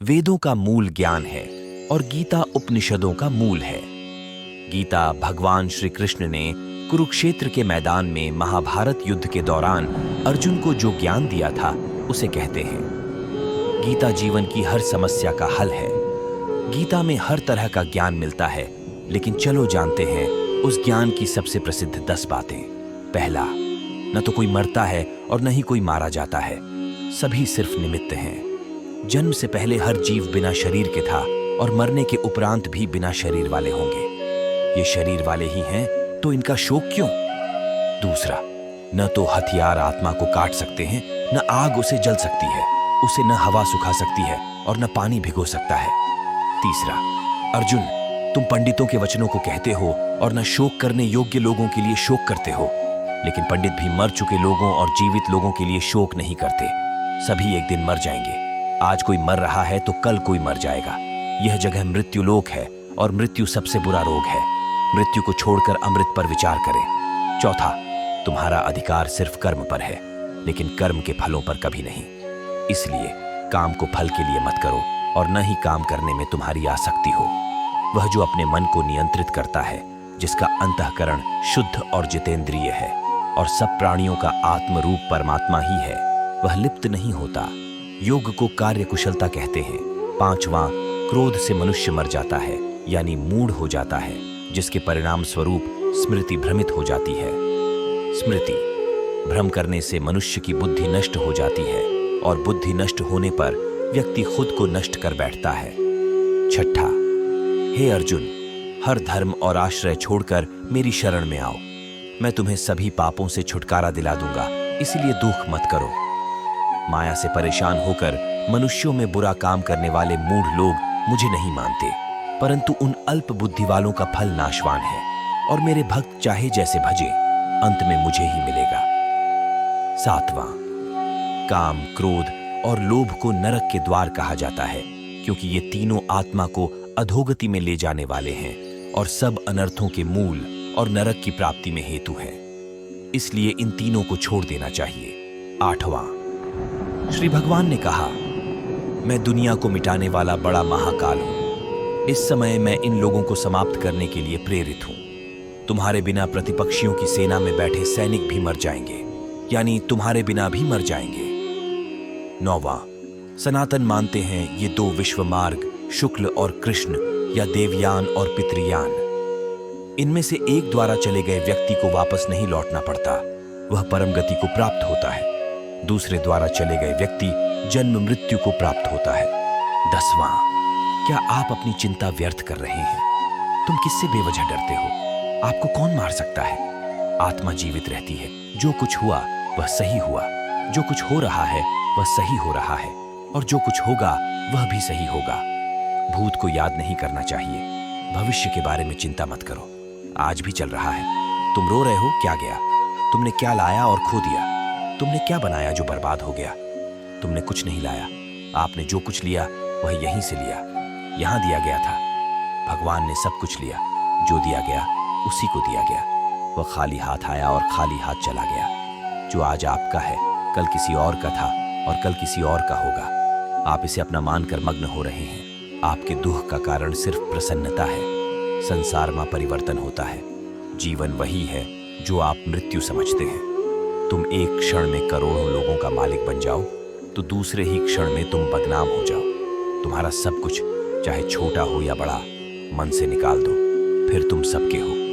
वेदों का मूल ज्ञान है और गीता उपनिषदों का मूल है। गीता भगवान श्री कृष्ण ने कुरुक्षेत्र के मैदान में महाभारत युद्ध के दौरान अर्जुन को जो ज्ञान दिया था उसे कहते हैं। गीता जीवन की हर समस्या का हल है। गीता में हर तरह का ज्ञान मिलता है, लेकिन चलो जानते हैं उस ज्ञान की सबसे प्रसिद्ध 10 बातें। पहला, न तो कोई मरता है और न ही कोई मारा जाता है, सभी सिर्फ निमित्त हैं। जन्म से पहले हर जीव बिना शरीर के था और मरने के उपरांत भी बिना शरीर वाले होंगे। ये शरीर वाले ही हैं, तो इनका शोक क्यों? दूसरा, न तो हथियार आत्मा को काट सकते हैं, न आग उसे जल सकती है, उसे न हवा सुखा सकती है और न पानी भिगो सकता है। तीसरा, अर्जुन, तुम पंडितों के वचनों को कहते हो और न शोक करने योग्य लोगों के लिए शोक करते हो, लेकिन पंडित भी मर चुके लोगों और जीवित लोगों के लिए शोक नहीं करते। सभी एक दिन मर जाएंगे। आज कोई मर रहा है तो कल कोई मर जाएगा। यह जगह मृत्यु लोक है और मृत्यु सबसे बुरा रोग है। मृत्यु को छोड़कर अमृत पर विचार करें। चौथा, तुम्हारा अधिकार सिर्फ कर्म पर है, लेकिन कर्म के फलों पर कभी नहीं। इसलिए काम को फल के लिए मत करो और न ही काम करने में तुम्हारी आसक्ति हो। वह जो अपने मन को नियंत्रित करता है, जिसका अंतःकरण शुद्ध और जितेंद्रिय है और सब प्राणियों का आत्म रूप परमात्मा ही है, वह लिप्त नहीं होता। योग को कार्य कुशलता कहते हैं। पांचवां, क्रोध से मनुष्य मर जाता है, यानी मूढ़ हो जाता है, जिसके परिणाम स्वरूप स्मृति भ्रमित हो जाती है। स्मृति भ्रम करने से मनुष्य की बुद्धि नष्ट हो जाती है और बुद्धि नष्ट होने पर व्यक्ति खुद को नष्ट कर बैठता है। छठा, हे अर्जुन, हर धर्म और आश्रय छोड़कर मेरी शरण में आओ। मैं तुम्हें सभी पापों से छुटकारा दिला दूंगा, इसलिए दुख मत करो। माया से परेशान होकर मनुष्यों में बुरा काम करने वाले मूढ़ लोग मुझे नहीं मानते, परंतु उन अल्प बुद्धि वालों का फल नाशवान है और मेरे भक्त चाहे जैसे भजे, अंत में मुझे ही मिलेगा। सातवां, काम, क्रोध और लोभ को नरक के द्वार कहा जाता है, क्योंकि ये तीनों आत्मा को अधोगति में ले जाने वाले हैं और सब अनर्थों के मूल और नरक की प्राप्ति में हेतु है। इसलिए इन तीनों को छोड़ देना चाहिए। आठवां, श्री भगवान ने कहा, मैं दुनिया को मिटाने वाला बड़ा महाकाल हूं। इस समय मैं इन लोगों को समाप्त करने के लिए प्रेरित हूं। तुम्हारे बिना प्रतिपक्षियों की सेना में बैठे सैनिक भी मर जाएंगे, यानी तुम्हारे बिना भी मर जाएंगे। नौवां, सनातन मानते हैं ये 2 विश्व मार्ग, शुक्ल और कृष्ण या देवयान और पितृयान, इनमें से एक द्वारा चले गए व्यक्ति को वापस नहीं लौटना पड़ता, वह परम गति को प्राप्त होता है। दूसरे द्वारा चले गए व्यक्ति जन्म मृत्यु को प्राप्त होता है। 10वां, क्या आप अपनी चिंता व्यर्थ कर रहे हैं? तुम किससे बेवजह डरते हो? आपको कौन मार सकता है? आत्मा जीवित रहती है। जो कुछ हुआ वह सही हुआ, जो कुछ हो रहा है वह सही हो रहा है और जो कुछ होगा वह भी सही होगा। भूत को याद नहीं करना चाहिए। भविष्य के बारे में चिंता मत करो। आज भी चल रहा है। तुम रो रहे हो, क्या गया? तुमने क्या लाया और खो दिया? तुमने क्या बनाया जो बर्बाद हो गया? तुमने कुछ नहीं लाया। आपने जो कुछ लिया वह यहीं से लिया, यहां दिया गया था। भगवान ने सब कुछ लिया, जो दिया गया उसी को दिया गया। वह खाली हाथ आया और खाली हाथ चला गया। जो आज आपका है कल किसी और का था और कल किसी और का होगा। आप इसे अपना मानकर मग्न हो रहे हैं। आपके दुख का कारण सिर्फ प्रसन्नता है। संसार में परिवर्तन होता है। जीवन वही है जो आप मृत्यु समझते हैं। तुम एक क्षण में करोड़ों लोगों का मालिक बन जाओ तो दूसरे ही क्षण में तुम बदनाम हो जाओ। तुम्हारा सब कुछ, चाहे छोटा हो या बड़ा, मन से निकाल दो, फिर तुम सबके हो।